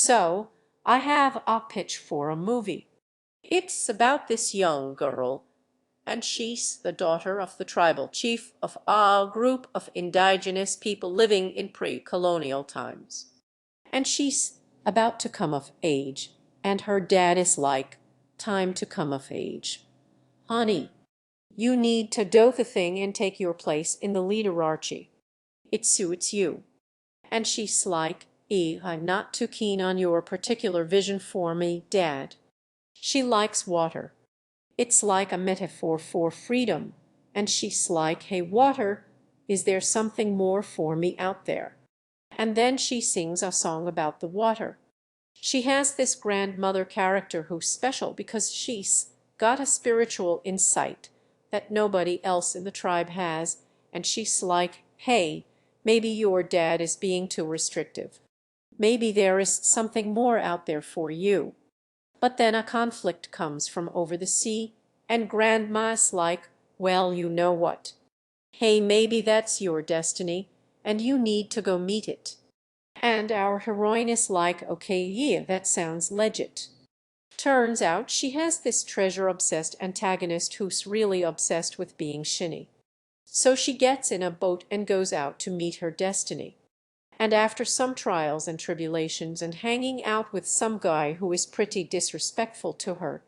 So, I have a pitch for a movie. It's about this young girl, and she's the daughter of the tribal chief of a group of indigenous people living in pre-colonial times. And she's about to come of age, and her dad is like, time to come of age. Honey, you need to do the thing and take your place in the leaderarchy. It suits you. And she's like, I'm not too keen on your particular vision for me, Dad. She likes water. It's like a metaphor for freedom. And she's like, hey, water, is there something more for me out there? And then she sings a song about the water. She has this grandmother character who's special because she's got a spiritual insight that nobody else in the tribe has, and she's like, hey, maybe your dad is being too restrictive. Maybe there is something more out there for you. But then a conflict comes from over the sea, and Grandma's like, well, you know what? Hey, maybe that's your destiny, and you need to go meet it. And our heroine is like, okay, yeah, that sounds legit. Turns out she has this treasure-obsessed antagonist who's really obsessed with being shinny. So she gets in a boat and goes out to meet her destiny. And after some trials and tribulations and hanging out with some guy who is pretty disrespectful to her,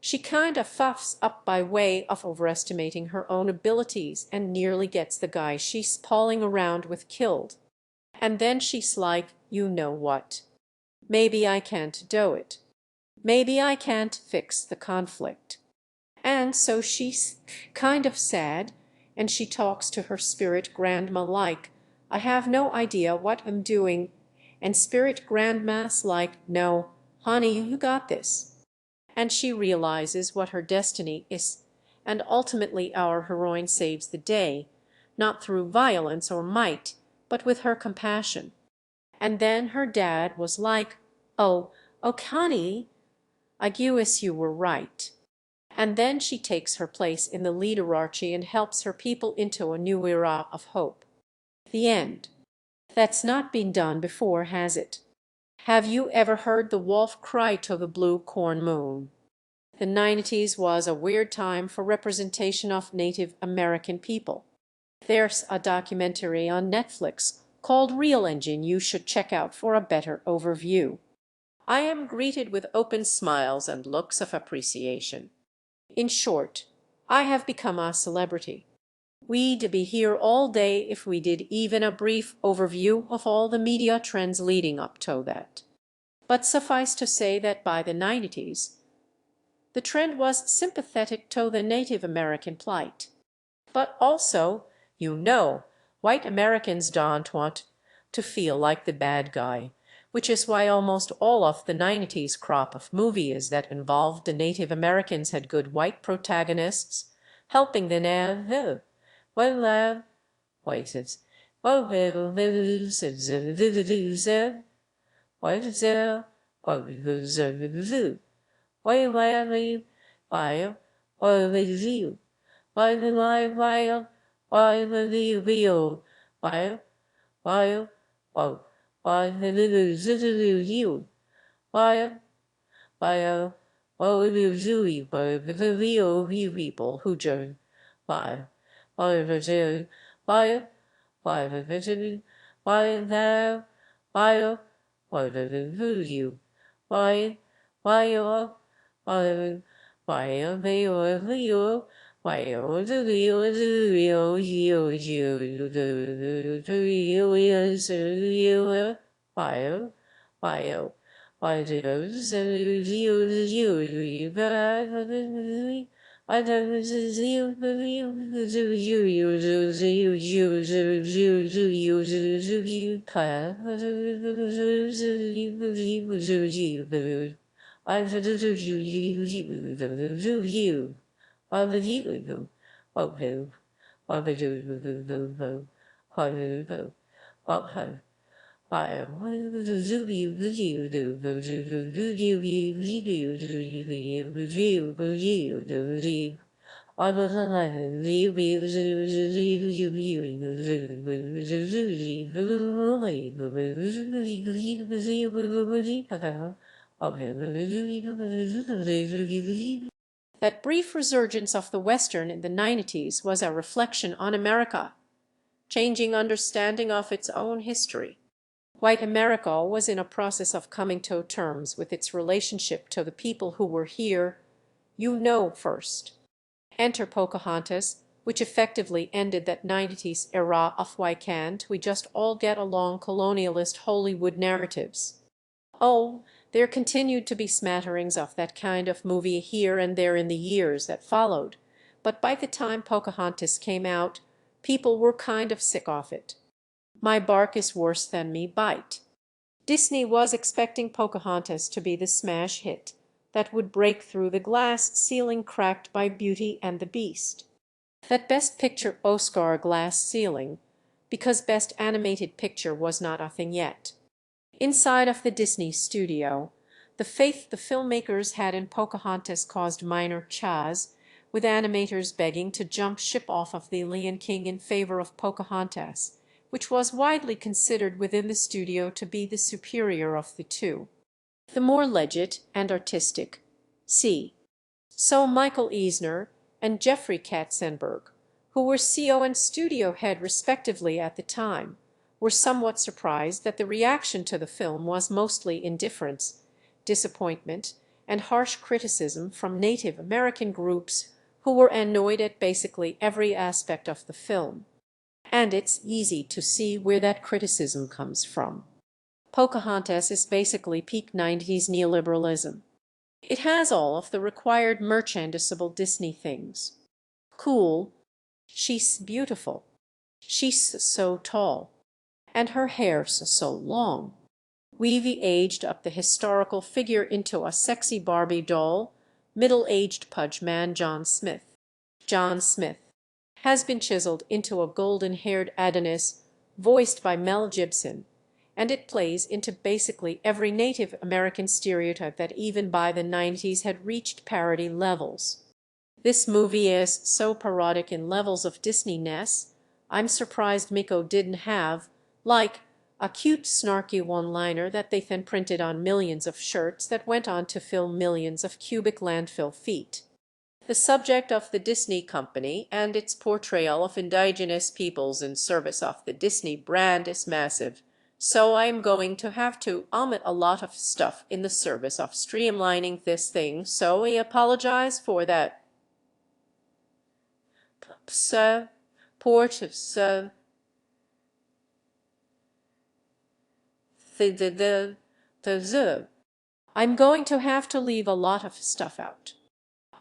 she kind of fuffs up by way of overestimating her own abilities and nearly gets the guy she's palling around with killed. And then she's like, you know what? Maybe I can't do it. Maybe I can't fix the conflict. And so she's kind of sad, and she talks to her spirit grandma like, I have no idea what I'm doing. And spirit grandma's like, no, honey, you got this. And she realizes what her destiny is, and ultimately our heroine saves the day, not through violence or might, but with her compassion. And then her dad was like, oh, Connie, I guess you were right. And then she takes her place in the leaderarchy and helps her people into a new era of hope. The end. That's not been done before, has it? Have you ever heard the wolf cry to the blue corn moon? The 90s was a weird time for representation of Native American people. There's a documentary on Netflix called Real Engine you should check out for a better overview. I am greeted with open smiles and looks of appreciation. In short, I have become a celebrity. We'd be here all day if we did even a brief overview of all the media trends leading up to that. But suffice to say that by the 90s, the trend was sympathetic to the Native American plight. But also, white Americans don't want to feel like the bad guy, which is why almost all of the 90s crop of movies that involved the Native Americans had good white protagonists, helping the Native voices. Why the live wild, why the real, why, why, why, why the you, why, why, why the zoo, why the real you people who join, why the why the vision, why the, why the you, why, why they are you. Why the real is the real you the real is you why the rose is you why the is you the real you I you why would you do? What do? What would you do? What do you do? What do? Why? What do you do? That brief resurgence of the Western in the 90s was a reflection on America, changing understanding of its own history. White America was in a process of coming to terms with its relationship to the people who were here, first. Enter Pocahontas, which effectively ended that 90s era of why can't we just all get along colonialist Hollywood narratives. Oh, there continued to be smatterings of that kind of movie here and there in the years that followed, but by the time Pocahontas came out, people were kind of sick of it. My bark is worse than me bite. Disney was expecting Pocahontas to be the smash hit that would break through the glass ceiling cracked by Beauty and the Beast. That Best Picture Oscar glass ceiling, because Best Animated Picture was not a thing yet. Inside of the Disney studio, the faith the filmmakers had in Pocahontas caused minor chas, with animators begging to jump ship off of the Lion King in favor of Pocahontas, which was widely considered within the studio to be the superior of the two. The more legit and artistic. C. So Michael Eisner and Jeffrey Katzenberg, who were CO and studio head respectively at the time, were somewhat surprised that the reaction to the film was mostly indifference, disappointment, and harsh criticism from Native American groups who were annoyed at basically every aspect of the film. And it's easy to see where that criticism comes from. Pocahontas is basically peak 90s neoliberalism. It has all of the required merchandisable Disney things. Cool. She's beautiful. She's so tall. And her hair's so long. We've aged up the historical figure into a sexy Barbie doll, middle-aged pudge man John Smith. John Smith has been chiseled into a golden-haired Adonis, voiced by Mel Gibson, and it plays into basically every Native American stereotype that even by the 90s had reached parody levels. This movie is so parodic in levels of Disney-ness, I'm surprised Miko didn't have, like, a cute snarky one-liner that they then printed on millions of shirts that went on to fill millions of cubic landfill feet. The subject of the Disney company and its portrayal of indigenous peoples in service of the Disney brand is massive, so I'm going to have to omit a lot of stuff in the service of streamlining this thing, so I apologize for that. I'm going to have to leave a lot of stuff out.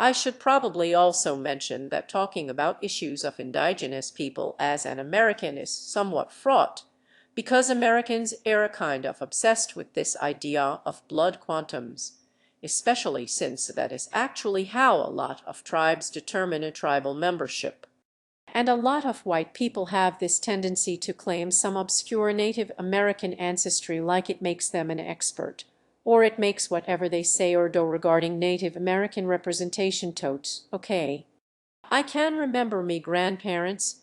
I should probably also mention that talking about issues of indigenous people as an American is somewhat fraught, because Americans are kind of obsessed with this idea of blood quantums, especially since that is actually how a lot of tribes determine a tribal membership. And a lot of white people have this tendency to claim some obscure Native American ancestry like it makes them an expert, or it makes whatever they say or do regarding Native American representation totes okay. I can remember me grandparents,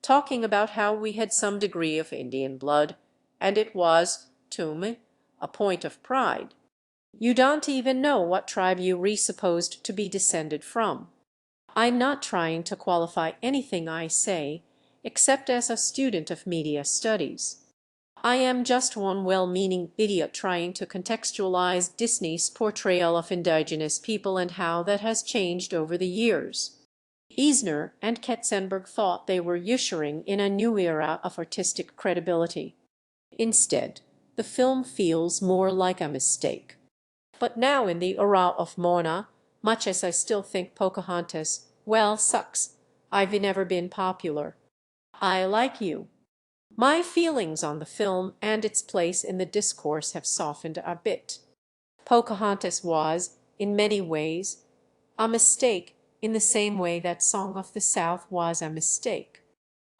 talking about how we had some degree of Indian blood, and it was, to me, a point of pride. You don't even know what tribe you re supposed to be descended from. I'm not trying to qualify anything I say, except as a student of media studies. I am just one well-meaning idiot trying to contextualize Disney's portrayal of indigenous people and how that has changed over the years. Eisner and Katzenberg thought they were ushering in a new era of artistic credibility. Instead, the film feels more like a mistake. But now in the era of Moana, much as I still think Pocahontas, well, sucks, I've never been popular. I like you. My feelings on the film and its place in the discourse have softened a bit. Pocahontas was, in many ways, a mistake in the same way that Song of the South was a mistake.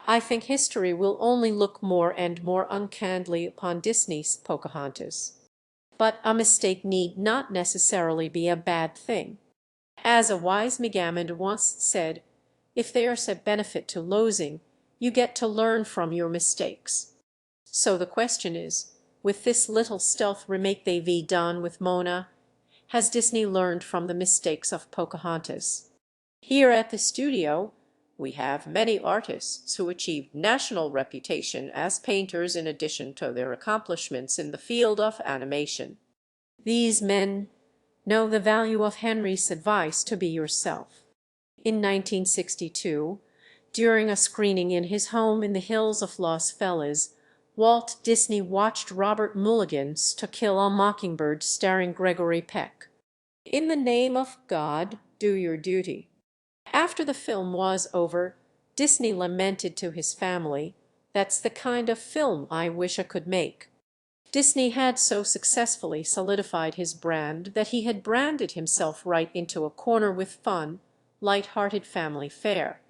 I think history will only look more and more unkindly upon Disney's Pocahontas. But a mistake need not necessarily be a bad thing. As a wise Megamond once said, if there's a benefit to losing, you get to learn from your mistakes. So the question is, with this little stealth remake they've done with Mona, has Disney learned from the mistakes of Pocahontas? Here at the studio, we have many artists who achieved national reputation as painters in addition to their accomplishments in the field of animation. These men know the value of Henry's advice to be yourself. In 1962, during a screening in his home in the hills of Los Feliz, Walt Disney watched Robert Mulligan's To Kill a Mockingbird starring Gregory Peck. In the name of God, do your duty. After the film was over, Disney lamented to his family, "That's the kind of film I wish I could make." Disney had so successfully solidified his brand that he had branded himself right into a corner with fun, light-hearted family fare.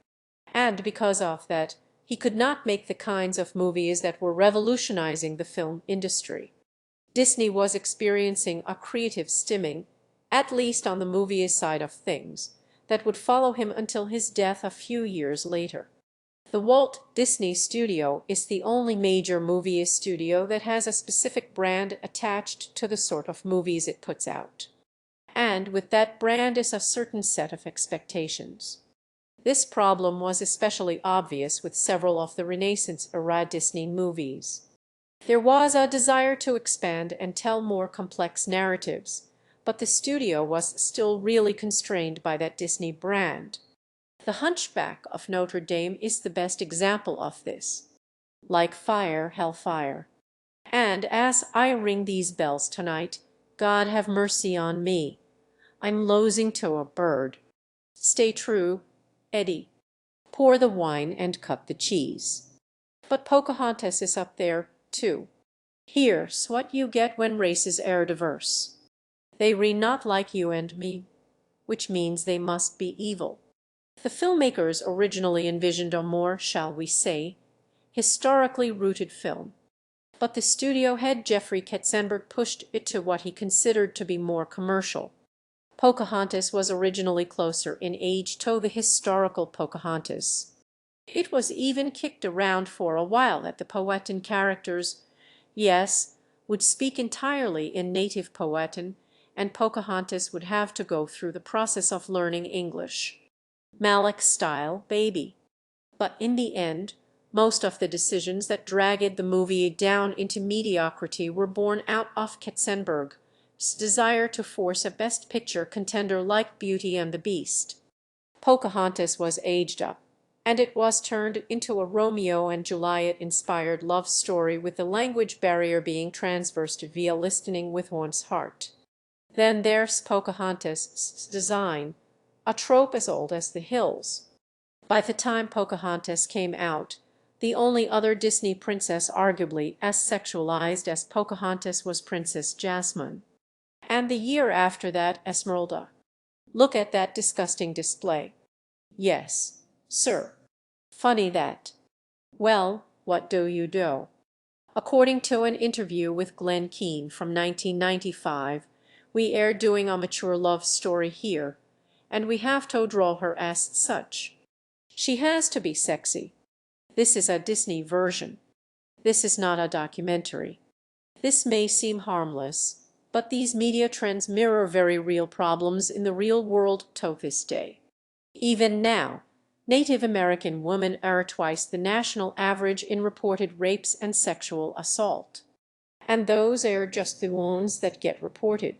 And because of that, he could not make the kinds of movies that were revolutionizing the film industry. Disney was experiencing a creative stimming, at least on the movie side of things, that would follow him until his death a few years later. The Walt Disney Studio is the only major movie studio that has a specific brand attached to the sort of movies it puts out. And with that brand is a certain set of expectations. This problem was especially obvious with several of the Renaissance-era Disney movies. There was a desire to expand and tell more complex narratives, but the studio was still really constrained by that Disney brand. The Hunchback of Notre Dame is the best example of this. Like fire, hellfire. And as I ring these bells tonight, God have mercy on me. I'm losing to a bird. Stay true, Eddie. Pour the wine and cut the cheese. But Pocahontas is up there, too. Here's what you get when races are diverse. They read not like you and me, which means they must be evil. The filmmakers originally envisioned a more, shall we say, historically rooted film. But the studio head Jeffrey Katzenberg pushed it to what he considered to be more commercial. Pocahontas was originally closer in age to the historical Pocahontas. It was even kicked around for a while that the Powhatan characters, yes, would speak entirely in native Powhatan, and Pocahontas would have to go through the process of learning English. Malick-style baby. But in the end, most of the decisions that dragged the movie down into mediocrity were born out of Katzenberg's desire to force a Best Picture contender like Beauty and the Beast. Pocahontas was aged up, and it was turned into a Romeo and Juliet-inspired love story with the language barrier being transversed via listening with one's heart. Then there's Pocahontas' design, a trope as old as the hills. By the time Pocahontas came out, the only other Disney princess arguably as sexualized as Pocahontas was Princess Jasmine. And the year after that, Esmeralda. Look at that disgusting display. Yes, sir. Funny that. Well, what do you do? According to an interview with Glenn Keane from 1995, we are doing a mature love story here, and we have to draw her as such. She has to be sexy. This is a Disney version. This is not a documentary. This may seem harmless, but these media trends mirror very real problems in the real world to this day. Even now, Native American women are twice the national average in reported rapes and sexual assault. And those are just the ones that get reported.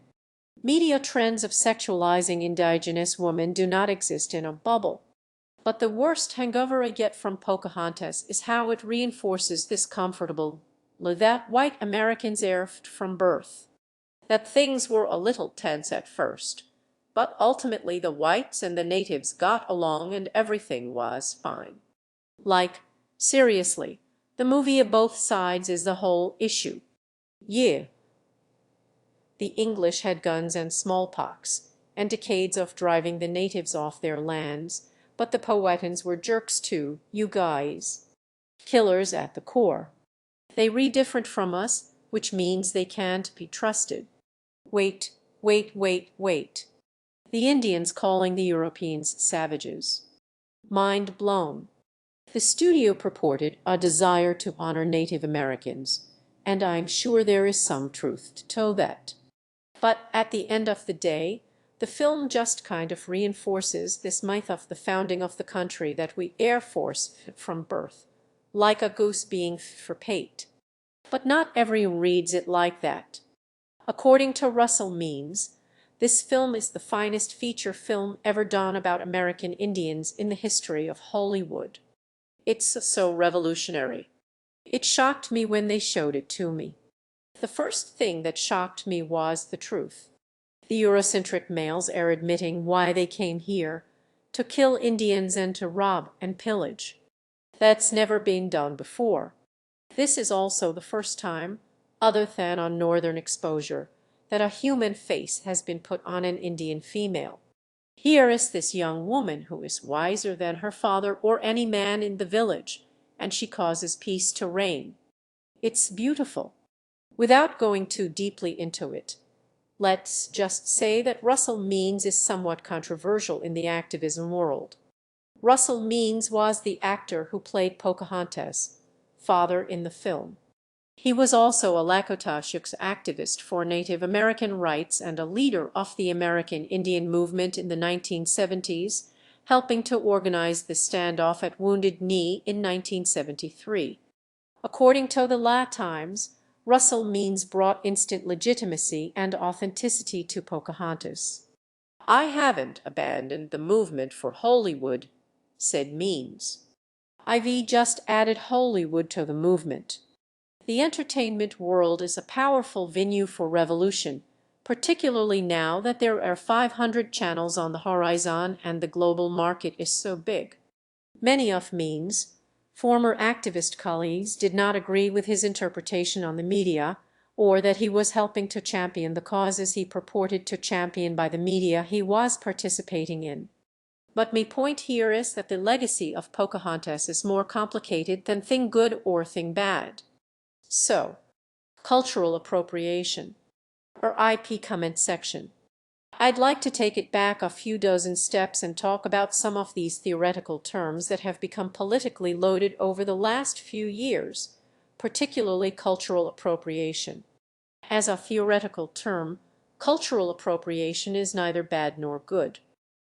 Media trends of sexualizing indigenous women do not exist in a bubble. But the worst hangover I get from Pocahontas is how it reinforces this comfortable that white Americans erred from birth. That things were a little tense at first, but ultimately the whites and the natives got along and everything was fine. Like, seriously, the movie of both sides is the whole issue. Yeah. The English had guns and smallpox, and decades of driving the natives off their lands, but the Powhatans were jerks too, you guys. Killers at the core. They read different from us, which means they can't be trusted. Wait. The Indians calling the Europeans savages. Mind blown. The studio purported a desire to honor Native Americans, and I'm sure there is some truth to that. But at the end of the day, the film just kind of reinforces this myth of the founding of the country that we Air Force from birth, like a goose being for pate. But not everyone reads it like that. According to Russell Means, this film is the finest feature film ever done about American Indians in the history of Hollywood. It's so revolutionary. It shocked me when they showed it to me. The first thing that shocked me was the truth. The Eurocentric males are admitting why they came here, to kill Indians and to rob and pillage. That's never been done before. This is also the first time, other than on Northern Exposure, that a human face has been put on an Indian female. Here is this young woman who is wiser than her father or any man in the village, and she causes peace to reign. It's beautiful. Without going too deeply into it, let's just say that Russell Means is somewhat controversial in the activism world. Russell Means was the actor who played Pocahontas' father in the film. He was also a Lakota activist for Native American rights and a leader of the American Indian movement in the 1970s, helping to organize the standoff at Wounded Knee in 1973. According to the La Times, Russell Means brought instant legitimacy and authenticity to Pocahontas. "I haven't abandoned the movement for Hollywood," said Means. "I've just added Hollywood to the movement. The entertainment world is a powerful venue for revolution, particularly now that there are 500 channels on the horizon and the global market is so big." Many of Means' former activist colleagues did not agree with his interpretation on the media, or that he was helping to champion the causes he purported to champion by the media he was participating in. But my point here is that the legacy of Pocahontas is more complicated than thing good or thing bad. So, cultural appropriation, or IP comment section. I'd like to take it back a few dozen steps and talk about some of these theoretical terms that have become politically loaded over the last few years, particularly cultural appropriation. As a theoretical term, cultural appropriation is neither bad nor good.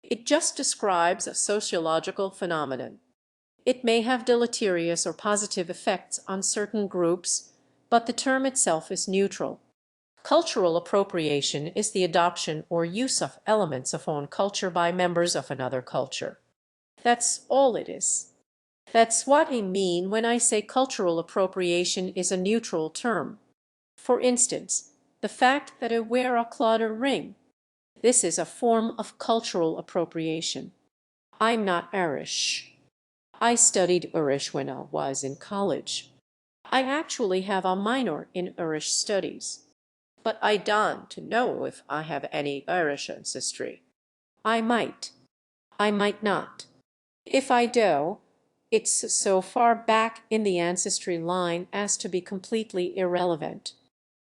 It just describes a sociological phenomenon. It may have deleterious or positive effects on certain groups, but the term itself is neutral. Cultural appropriation is the adoption or use of elements of one culture by members of another culture. That's all it is. That's what I mean when I say cultural appropriation is a neutral term. For instance, the fact that I wear a clodder ring. This is a form of cultural appropriation. I'm not Irish. I studied Irish when I was in college. I actually have a minor in Irish studies. But I don't know if I have any Irish ancestry. I might. I might not. If I do, it's so far back in the ancestry line as to be completely irrelevant.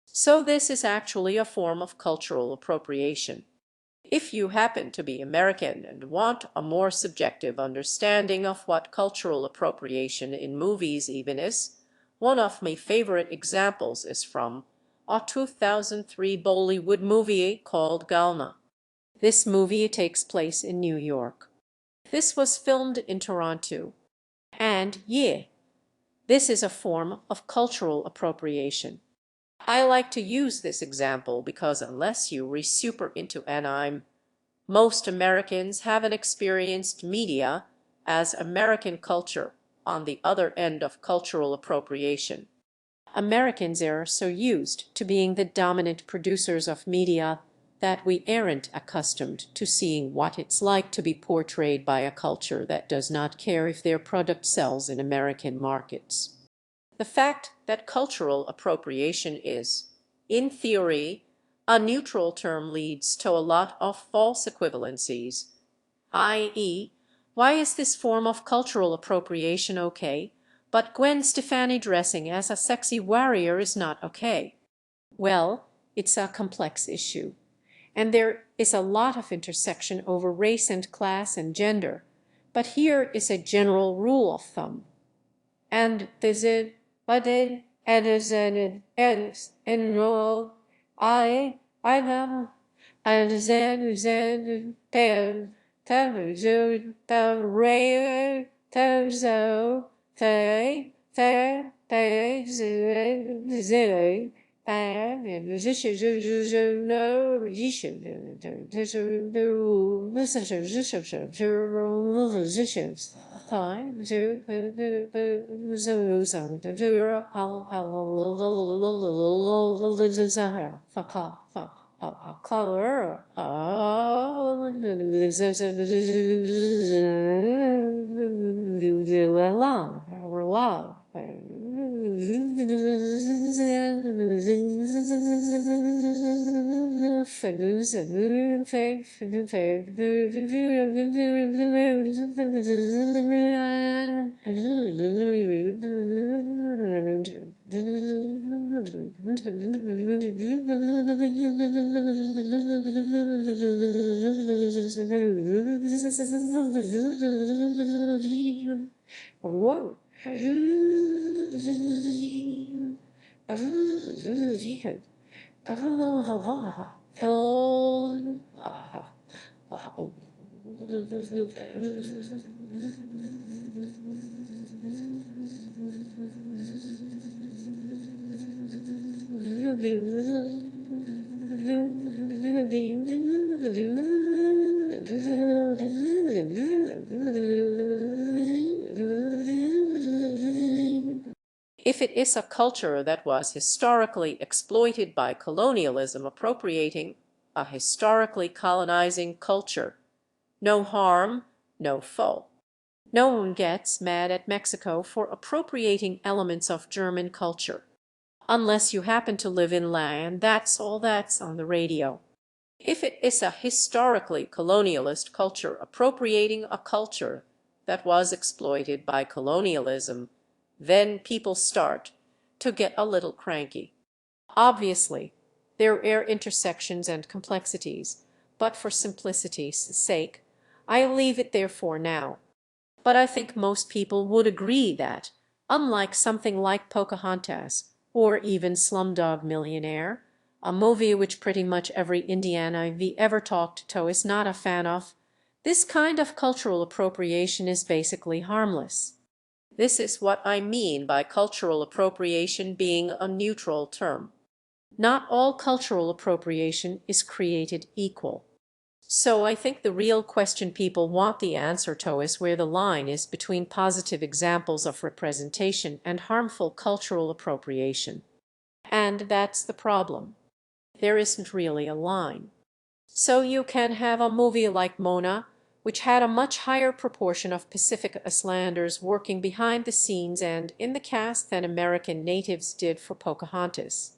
So this is actually a form of cultural appropriation. If you happen to be American and want a more subjective understanding of what cultural appropriation in movies even is, one of my favorite examples is from a 2003 Bollywood movie called Galna. This movie takes place in New York. This was filmed in Toronto. And yeah, this is a form of cultural appropriation. I like to use this example because unless you read super into anime, most Americans haven't experienced media as American culture on the other end of cultural appropriation. Americans are so used to being the dominant producers of media that we aren't accustomed to seeing what it's like to be portrayed by a culture that does not care if their product sells in American markets. The fact that cultural appropriation is, in theory, a neutral term leads to a lot of false equivalencies, i.e., why is this form of cultural appropriation okay, but Gwen Stefani dressing as a sexy warrior is not okay? Well, it's a complex issue. and there is a lot of intersection over race and class and gender, but here is a general rule of thumb. And this is but it and is and roll I have and then ten television the ray so they color love Whoa. If it is a culture that was historically exploited by colonialism appropriating a historically colonizing culture, no harm, no fault. No one gets mad at Mexico for appropriating elements of German culture, unless you happen to live in land that's all that's on the radio. If it is a historically colonialist culture appropriating a culture that was exploited by colonialism, then people start to get a little cranky. Obviously, there are intersections and complexities, but for simplicity's sake, I leave it there for now. But I think most people would agree that, unlike something like Pocahontas, or even Slumdog Millionaire, a movie which pretty much every Indian I've ever talked to is not a fan of, this kind of cultural appropriation is basically harmless. This is what I mean by cultural appropriation being a neutral term. Not all cultural appropriation is created equal. So I think the real question people want the answer to is where the line is between positive examples of representation and harmful cultural appropriation. And that's the problem. There isn't really a line. So you can have a movie like Moana, which had a much higher proportion of Pacific Islanders working behind the scenes and in the cast than American natives did for Pocahontas.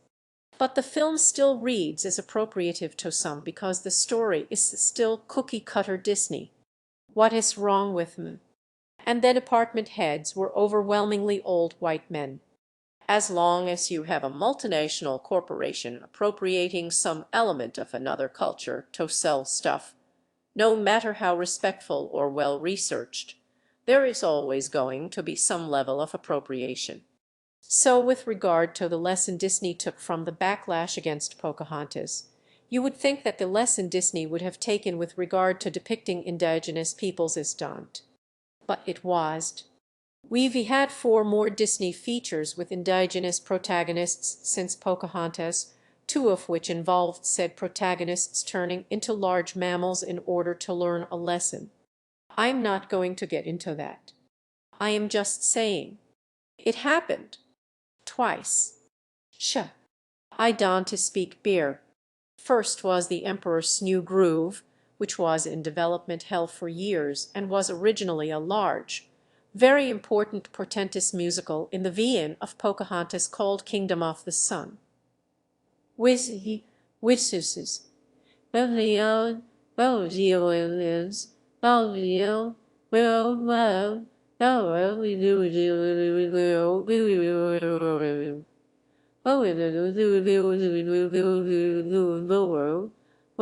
But the film still reads as appropriative to some because the story is still cookie-cutter Disney. What is wrong with them? And then department heads were overwhelmingly old white men. As long as you have a multinational corporation appropriating some element of another culture to sell stuff, no matter how respectful or well-researched, there is always going to be some level of appropriation. So with regard to the lesson Disney took from the backlash against Pocahontas, you would think that the lesson Disney would have taken with regard to depicting indigenous peoples is don't. But it wasn't. We've had 4 more Disney features with indigenous protagonists since Pocahontas, 2 of which involved said protagonists turning into large mammals in order to learn a lesson. I'm not going to get into that. I am just saying. It happened. Twice. I don't to speak beer. First was the Emperor's New Groove, which was in development hell for years and was originally a large, very important portentous musical in the vein of Pocahontas called Kingdom of the Sun. Witches, well,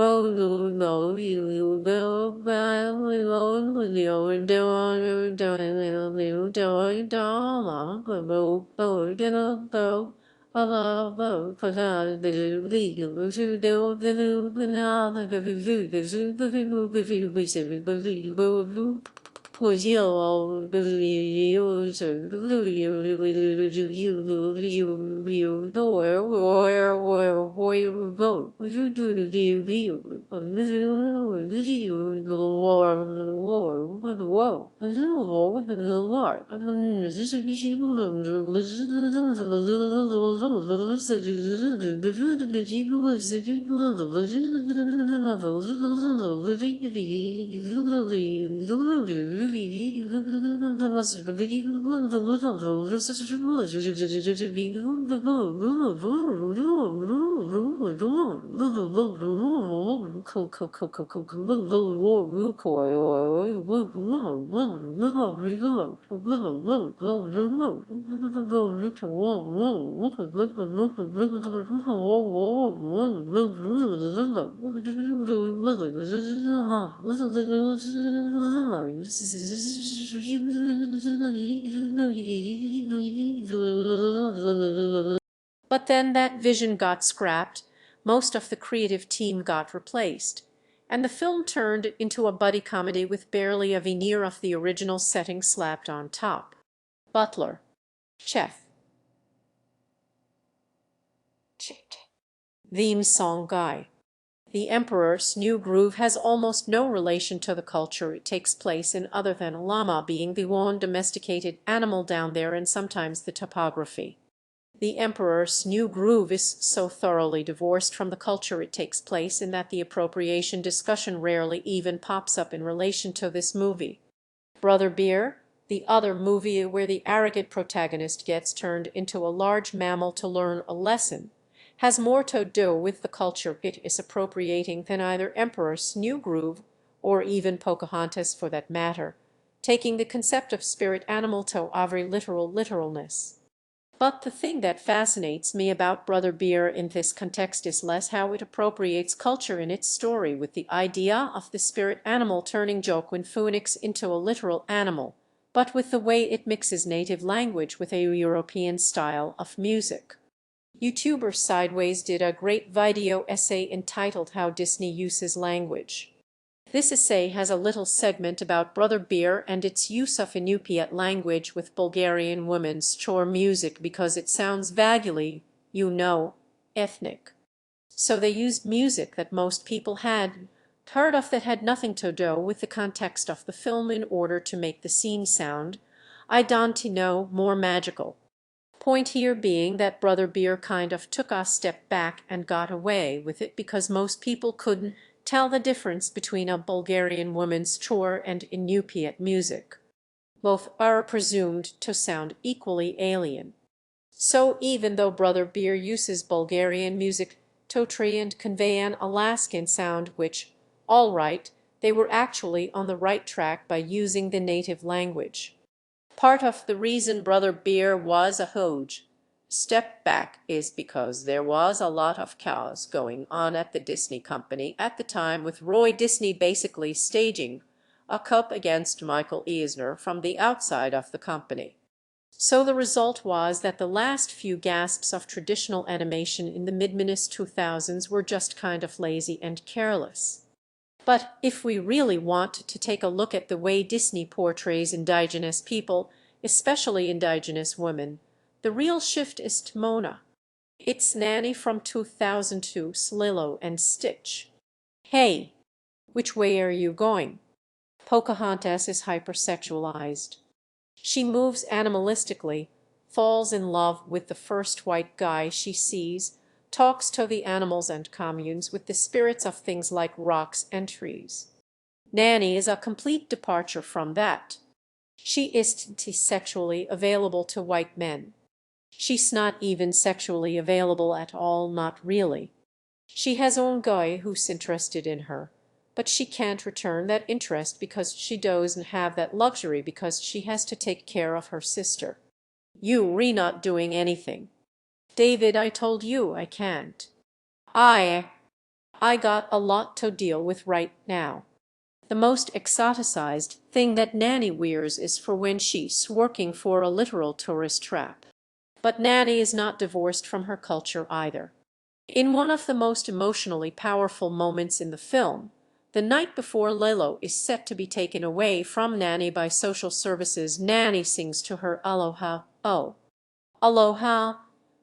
But then that vision got scrapped, most of the creative team got replaced, and the film turned into a buddy comedy with barely a veneer of the original setting slapped on top. Butler, chef, theme song guy. The Emperor's New Groove has almost no relation to the culture it takes place in other than a llama being the one domesticated animal down there and sometimes the topography. The Emperor's New Groove is so thoroughly divorced from the culture it takes place in that the appropriation discussion rarely even pops up in relation to this movie. Brother Bear, the other movie where the arrogant protagonist gets turned into a large mammal to learn a lesson, has more to do with the culture it is appropriating than either Emperor's New Groove or even Pocahontas for that matter, taking the concept of spirit animal to every literal literalness. But the thing that fascinates me about Brother Bear in this context is less how it appropriates culture in its story with the idea of the spirit animal turning Joaquin Phoenix into a literal animal, but with the way it mixes native language with a European style of music. YouTuber Sideways did a great video essay entitled How Disney Uses Language. This essay has a little segment about Brother Bear and its use of Inupiat language with Bulgarian women's chore music because it sounds vaguely, ethnic. So they used music that most people had heard of that had nothing to do with the context of the film in order to make the scene sound, I don't know, more magical. Point here being that Brother Bear kind of took a step back and got away with it because most people couldn't tell the difference between a Bulgarian woman's chore and Inupiat music. Both are presumed to sound equally alien. So even though Brother Bear uses Bulgarian music to try and convey an Alaskan sound which, all right, they were actually on the right track by using the native language. Part of the reason Brother Bear was a huge step back is because there was a lot of chaos going on at the Disney company at the time with Roy Disney basically staging a coup against Michael Eisner from the outside of the company. So the result was that the last few gasps of traditional animation in the mid-minus 2000s were just kind of lazy and careless. But if we really want to take a look at the way Disney portrays indigenous people, especially indigenous women, the real shift is to Mona. It's Nanny from 2002, Lilo and Stitch. Hey, which way are you going? Pocahontas is hypersexualized. She moves animalistically, falls in love with the first white guy she sees, talks to the animals and communes with the spirits of things like rocks and trees. Nanny is a complete departure from that. She isn't sexually available to white men. She's not even sexually available at all, not really. She has one guy who's interested in her, but she can't return that interest because she doesn't have that luxury because she has to take care of her sister. You're not doing anything. David, I told you I can't. I I got a lot to deal with right now. The most exoticized thing that Nanny wears is for when she's working for a literal tourist trap. But Nanny is not divorced from her culture either. In one of the most emotionally powerful moments in the film, the night before Lilo is set to be taken away from Nanny by social services, Nanny sings to her Aloha, oh. Aloha,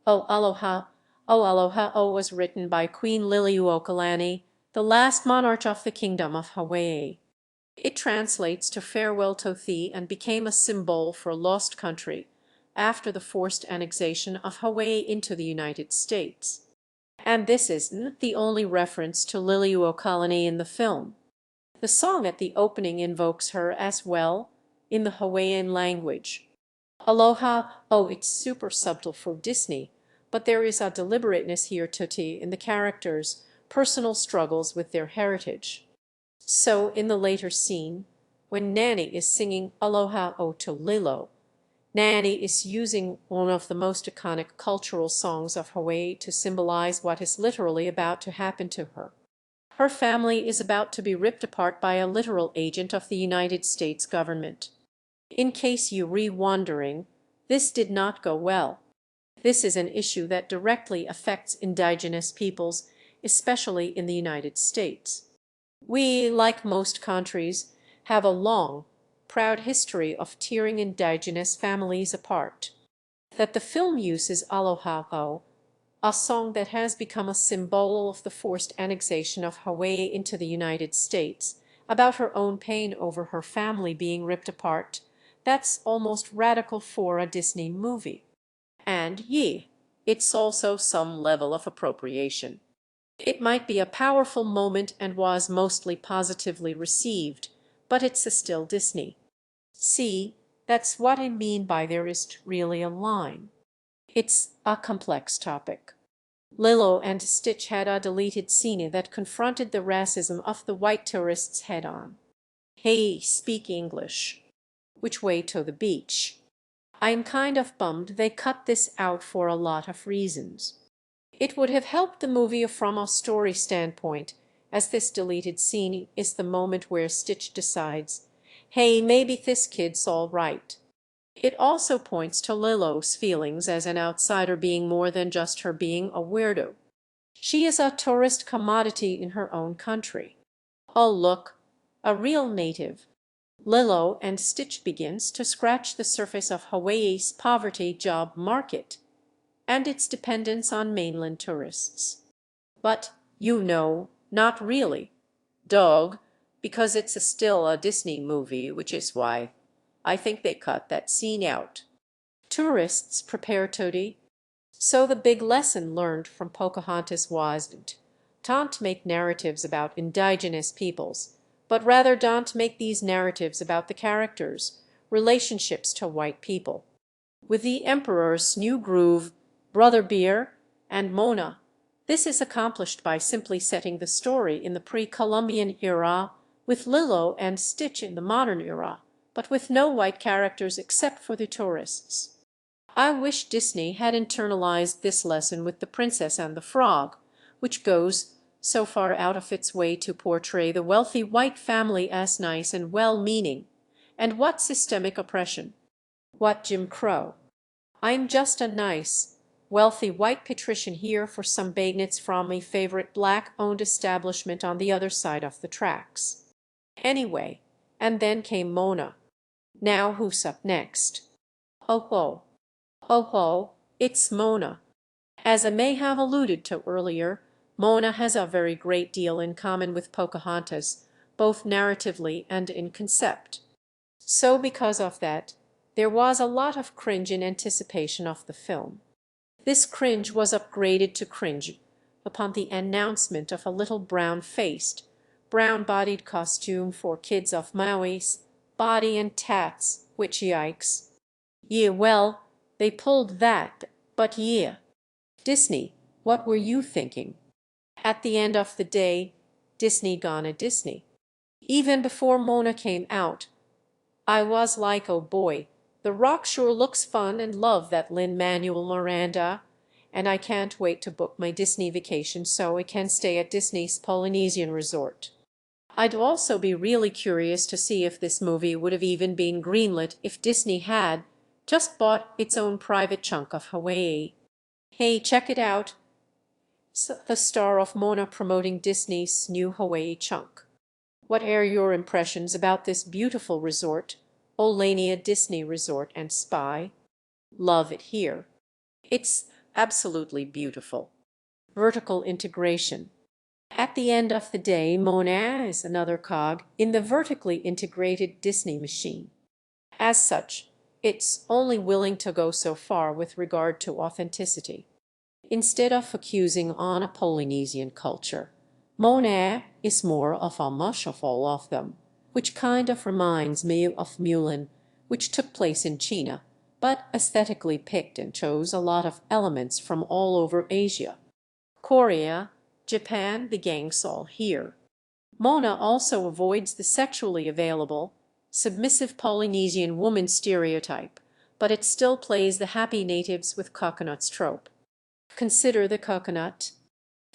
oh aloha, oh aloha, oh was written by Queen Liliuokalani, the last monarch of the Kingdom of Hawaii. It translates to farewell Tothi and became a symbol for lost country after the forced annexation of Hawaii into the United States. And this isn't the only reference to Liliuokalani in the film. The song at the opening invokes her as well, in the Hawaiian language. Aloha, oh, it's super subtle for Disney, but there is a deliberateness here, Tutti, in the characters' personal struggles with their heritage. So in the later scene, when Nanny is singing Aloha, oh to Lilo, Nanny is using one of the most iconic cultural songs of Hawaii to symbolize what is literally about to happen to her. Her family is about to be ripped apart by a literal agent of the United States government. In case you were wondering, this did not go well. This is an issue that directly affects indigenous peoples, especially in the United States. We, like most countries, have a long, proud history of tearing indigenous families apart. That the film uses Aloha Au, a song that has become a symbol of the forced annexation of Hawaii into the United States, about her own pain over her family being ripped apart, that's almost radical for a Disney movie. And it's also some level of appropriation. It might be a powerful moment and was mostly positively received, but it's still Disney. See, that's what I mean by there isn't really a line. It's a complex topic. Lilo and Stitch had a deleted scene that confronted the racism of the white tourists head-on. Hey, speak English. Which way to the beach? I'm kind of bummed they cut this out for a lot of reasons. It would have helped the movie from a story standpoint, as this deleted scene is the moment where Stitch decides, hey, maybe this kid's all right. It also points to Lilo's feelings as an outsider being more than just her being a weirdo. She is a tourist commodity in her own country. Oh look, a real native. Lilo and Stitch begins to scratch the surface of Hawaii's poverty job market and its dependence on mainland tourists. But, not really. Dog, because it's still a Disney movie, which is why I think they cut that scene out. Tourists prepare Toady. So the big lesson learned from Pocahontas wasn't don't make narratives about indigenous peoples, but rather don't make these narratives about the characters, relationships to white people. With the Emperor's New Groove, Brother Bear, and Mona, this is accomplished by simply setting the story in the pre-Columbian era, with Lilo and Stitch in the modern era, but with no white characters except for the tourists. I wish Disney had internalized this lesson with The Princess and the Frog, which goes so far out of its way to portray the wealthy white family as nice and well-meaning. And what systemic oppression? What Jim Crow? I'm just a nice, wealthy white patrician here for some bagnuts from a favorite black-owned establishment on the other side of the tracks. Anyway, and then came Mona. Now who's up next? Oh ho, oh ho, it's Mona. As I may have alluded to earlier, Mona has a very great deal in common with Pocahontas, both narratively and in concept. So because of that, there was a lot of cringe in anticipation of the film. This cringe was upgraded to cringe upon the announcement of a little brown-faced, brown-bodied costume for kids of Maui's body and tats, which yikes. Yeah, well, they pulled that, but yeah. Disney, what were you thinking? At the end of the day, Disney gonna Disney. Even before Mona came out, I was like, oh boy, The Rock sure looks fun and love that Lin-Manuel Miranda. and I can't wait to book my Disney vacation so I can stay at Disney's Polynesian resort. I'd also be really curious to see if this movie would have even been greenlit if Disney had just bought its own private chunk of Hawaii. Hey, check it out. The star of Moana promoting Disney's new Hawaii chunk. What are your impressions about this beautiful resort, Olania Disney Resort and Spa? Love it here. It's absolutely beautiful. Vertical integration. At the end of the day, moana is another cog in the vertically integrated Disney machine. As such, it's only willing to go so far with regard to authenticity. Instead of accusing on a Polynesian culture, moana is more of a mush of all of them, which kind of reminds me of Mulan, which took place in China, but aesthetically picked and chose a lot of elements from all over Asia. Korea, Japan, the gang's all here. Mona also avoids the sexually available, submissive Polynesian woman stereotype, but it still plays the happy natives with coconuts trope. Consider the coconut.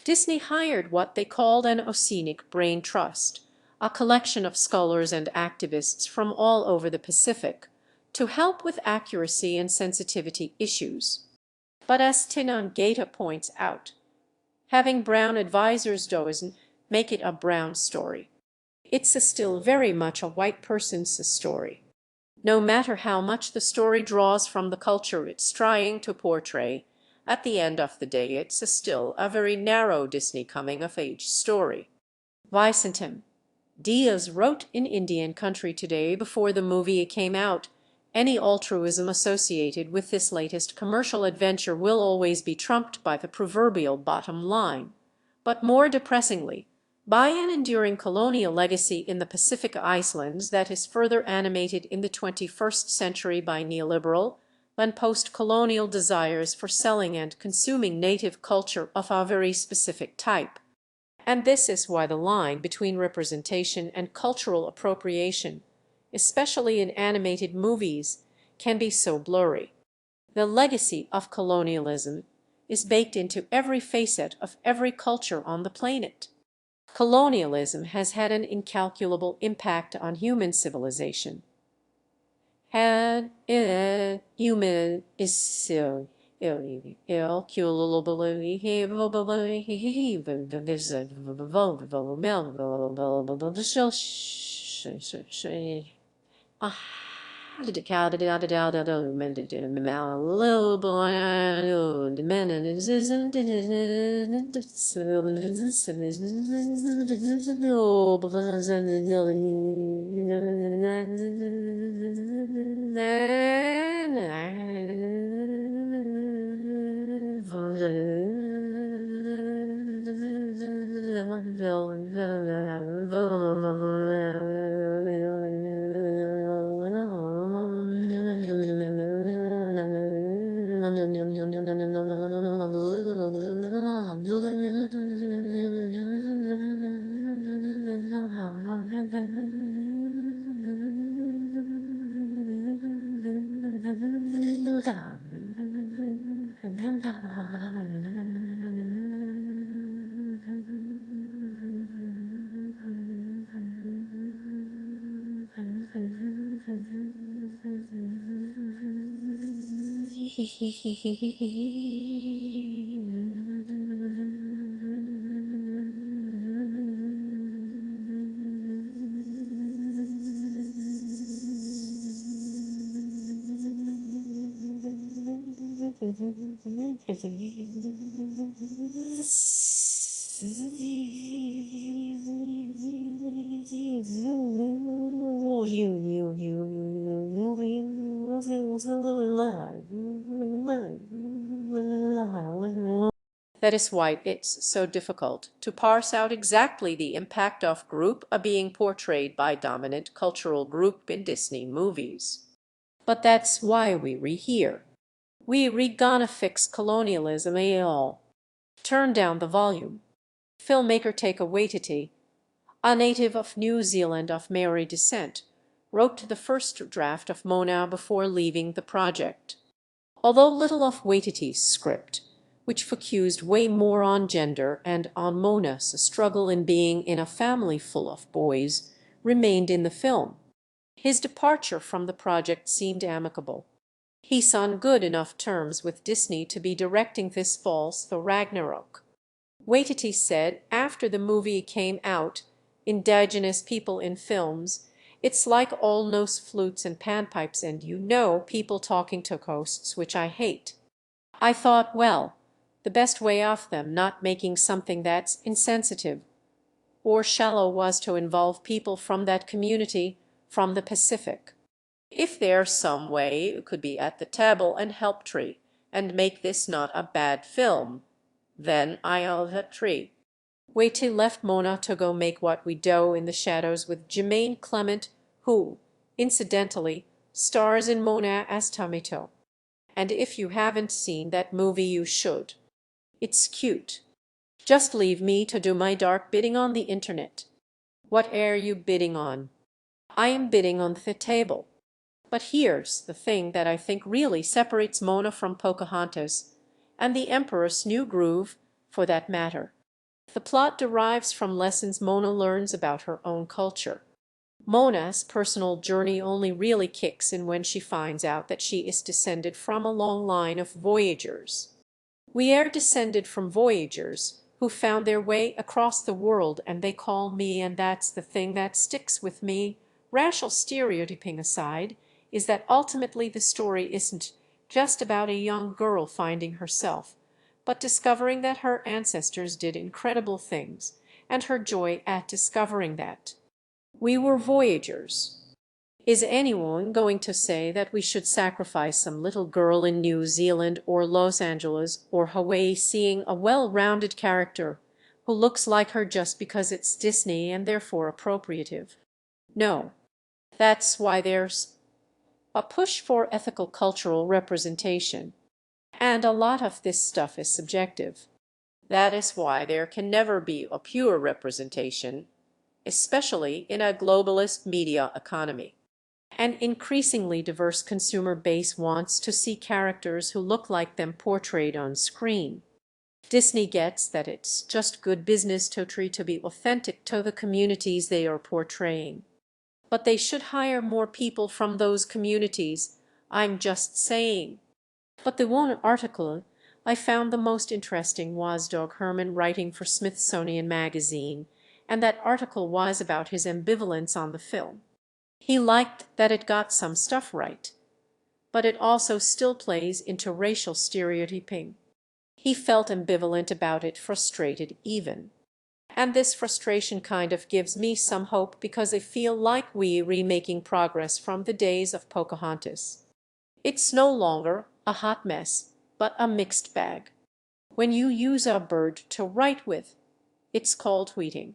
Disney hired what they called an Oceanic Brain Trust, a collection of scholars and activists from all over the Pacific, to help with accuracy and sensitivity issues. But as Tinangeta points out, having brown advisors doesn't make it a brown story. It's still very much a white person's story. No matter how much the story draws from the culture it's trying to portray, at the end of the day it's still a very narrow Disney coming-of-age story. Vicentim Diaz wrote in Indian Country Today before the movie came out, any altruism associated with this latest commercial adventure will always be trumped by the proverbial bottom line, but more depressingly, by an enduring colonial legacy in the Pacific Islands that is further animated in the 21st century by neoliberal and post-colonial desires for selling and consuming native culture of a very specific type. And this is why the line between representation and cultural appropriation, especially in animated movies, can be so blurry. The legacy of colonialism is baked into every facet of every culture on the planet. Colonialism has had an incalculable impact on human civilization. Human is so That is why it's so difficult to parse out exactly the impact of group being portrayed by dominant cultural group in Disney movies. But that's why we re-here. We gonna fix colonialism all. Turn down the volume. Filmmaker Taika Waititi, a native of New Zealand of Maori descent, wrote the first draft of Moana before leaving the project. Although little of Waititi's script, which focused way more on gender and on Mona's struggle in being in a family full of boys, remained in the film. His departure from the project seemed amicable. He's on good enough terms with Disney to be directing this fall's Thor Ragnarok. Waititi said after the movie came out, "Indigenous people in films, it's like all nose flutes and panpipes and people talking to ghosts, which I hate." I thought, well, the best way of them not making something that's insensitive or shallow was to involve people from that community, from the Pacific. If there's some way you could be at the table and help tree and make this not a bad film, then I'll that tree. Wait till left Mona to go make what we do in the shadows with Jermaine Clement, who, incidentally, stars in Mona as Tomito. And if you haven't seen that movie, you should. It's cute. Just leave me to do my dark bidding on the internet. What air you bidding on? I am bidding on the table. But here's the thing that I think really separates Mona from Pocahontas, and the Emperor's New Groove, for that matter. The plot derives from lessons Mona learns about her own culture. Mona's personal journey only really kicks in when she finds out that she is descended from a long line of voyagers. We are descended from voyagers who found their way across the world, and they call me, and that's the thing that sticks with me, racial stereotyping aside, is that ultimately the story isn't just about a young girl finding herself, but discovering that her ancestors did incredible things, and her joy at discovering that. We were voyagers. Is anyone going to say that we should sacrifice some little girl in New Zealand or Los Angeles or Hawaii seeing a well-rounded character who looks like her just because it's Disney and therefore appropriative? No. That's why there's a push for ethical cultural representation. And a lot of this stuff is subjective. That is why there can never be a pure representation, especially in a globalist media economy. An increasingly diverse consumer base wants to see characters who look like them portrayed on screen. Disney gets that it's just good business to try to be authentic to the communities they are portraying. But they should hire more people from those communities, I'm just saying. But the one article I found the most interesting was Doug Herman writing for Smithsonian Magazine, and that article was about his ambivalence on the film. He liked that it got some stuff right, but it also still plays into racial stereotyping. He felt ambivalent about it, frustrated even. And this frustration kind of gives me some hope because I feel like we're remaking progress from the days of Pocahontas. It's no longer a hot mess, but a mixed bag. When you use a bird to write with, it's called tweeting.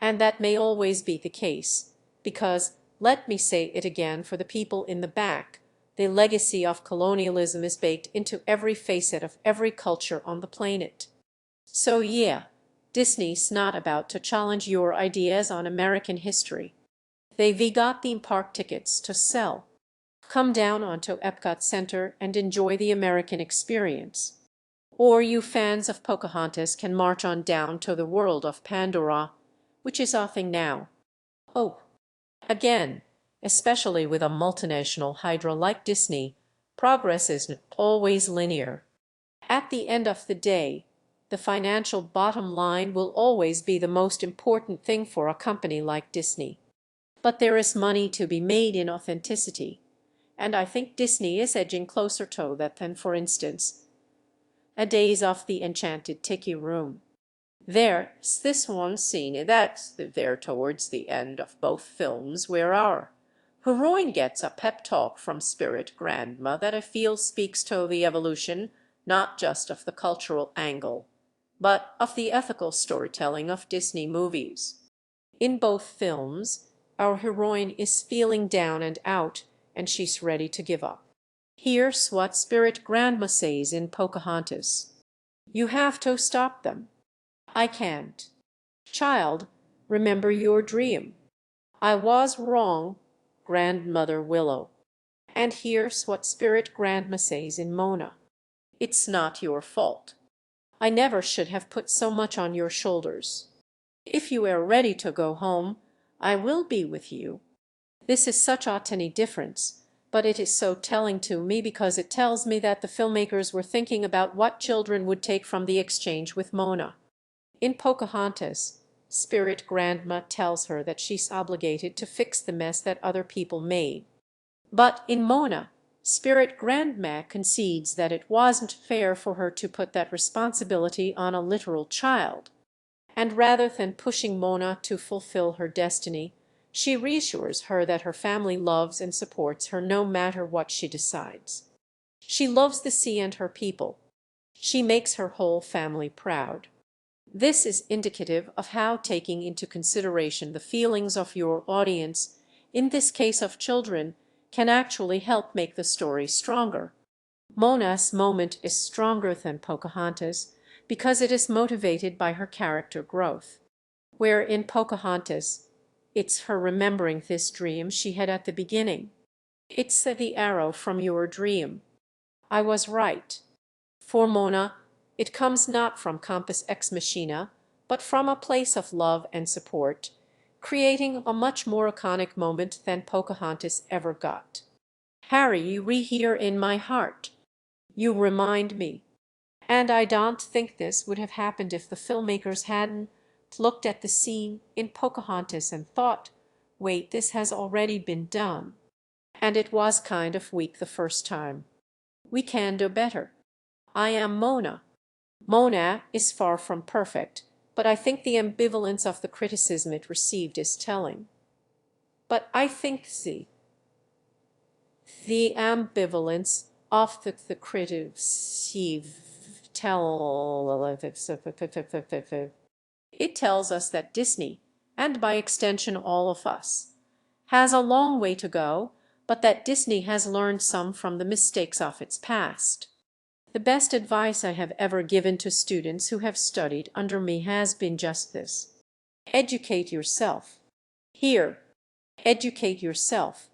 And that may always be the case, because, let me say it again for the people in the back, the legacy of colonialism is baked into every facet of every culture on the planet. So yeah, Disney's not about to challenge your ideas on American history. They've got theme park tickets to sell. Come down onto Epcot Center and enjoy the American experience. Or you fans of Pocahontas can march on down to the world of Pandora, which is a thing now. Oh, again, especially with a multinational hydra like Disney, progress isn't always linear. At the end of the day, the financial bottom line will always be the most important thing for a company like Disney. But there is money to be made in authenticity, and I think Disney is edging closer to that than, for instance, A Days of the Enchanted Tiki Room. There's this one scene that's there towards the end of both films where our heroine gets a pep talk from spirit grandma that I feel speaks to the evolution not just of the cultural angle, but of the ethical storytelling of Disney movies. In both films, our heroine is feeling down and out, and she's ready to give up. Here's what Spirit Grandma says in Pocahontas. You have to stop them. I can't. Child, remember your dream. I was wrong, Grandmother Willow. And here's what Spirit Grandma says in Mona. It's not your fault. I never should have put so much on your shoulders. If you are ready to go home, I will be with you. This is such a tiny difference, but it is so telling to me because it tells me that the filmmakers were thinking about what children would take from the exchange with Mona. In Pocahontas, Spirit Grandma tells her that she's obligated to fix the mess that other people made. But in Mona, Spirit Grandma concedes that it wasn't fair for her to put that responsibility on a literal child. And rather than pushing Mona to fulfill her destiny, she reassures her that her family loves and supports her no matter what she decides. She loves the sea and her people. She makes her whole family proud. This is indicative of how taking into consideration the feelings of your audience, in this case of children, can actually help make the story stronger. Mona's moment is stronger than Pocahontas because it is motivated by her character growth. Where in Pocahontas, it's her remembering this dream she had at the beginning. It's the arrow from your dream. I was right. For Mona, it comes not from compos ex machina, but from a place of love and support, creating a much more iconic moment than Pocahontas ever got. Harry, you rehear in my heart. You remind me. And I don't think this would have happened if the filmmakers hadn't looked at the scene in Pocahontas and thought, wait, this has already been done. And it was kind of weak the first time. We can do better. I am Mona. Mona is far from perfect, but I think the ambivalence of the criticism it received is telling. But I think the ambivalence of the criticism it tells us that Disney, and by extension all of us, has a long way to go, but that Disney has learned some from the mistakes of its past. The best advice I have ever given to students who have studied under me has been just this. Educate yourself. Here, educate yourself.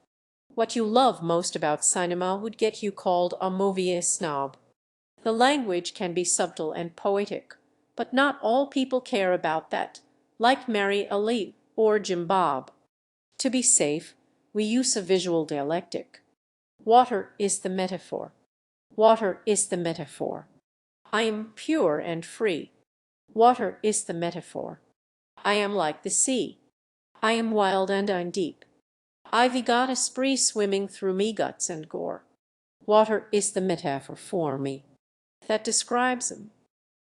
What you love most about cinema would get you called a movie snob. The language can be subtle and poetic, but not all people care about that, like Mary Ali or Jim Bob. To be safe, we use a visual dialectic. Water is the metaphor. Water is the metaphor. I am pure and free. Water is the metaphor. I am like the sea. I am wild and I'm deep. I've got a spree swimming through me guts and gore. Water is the metaphor for me. That describes him.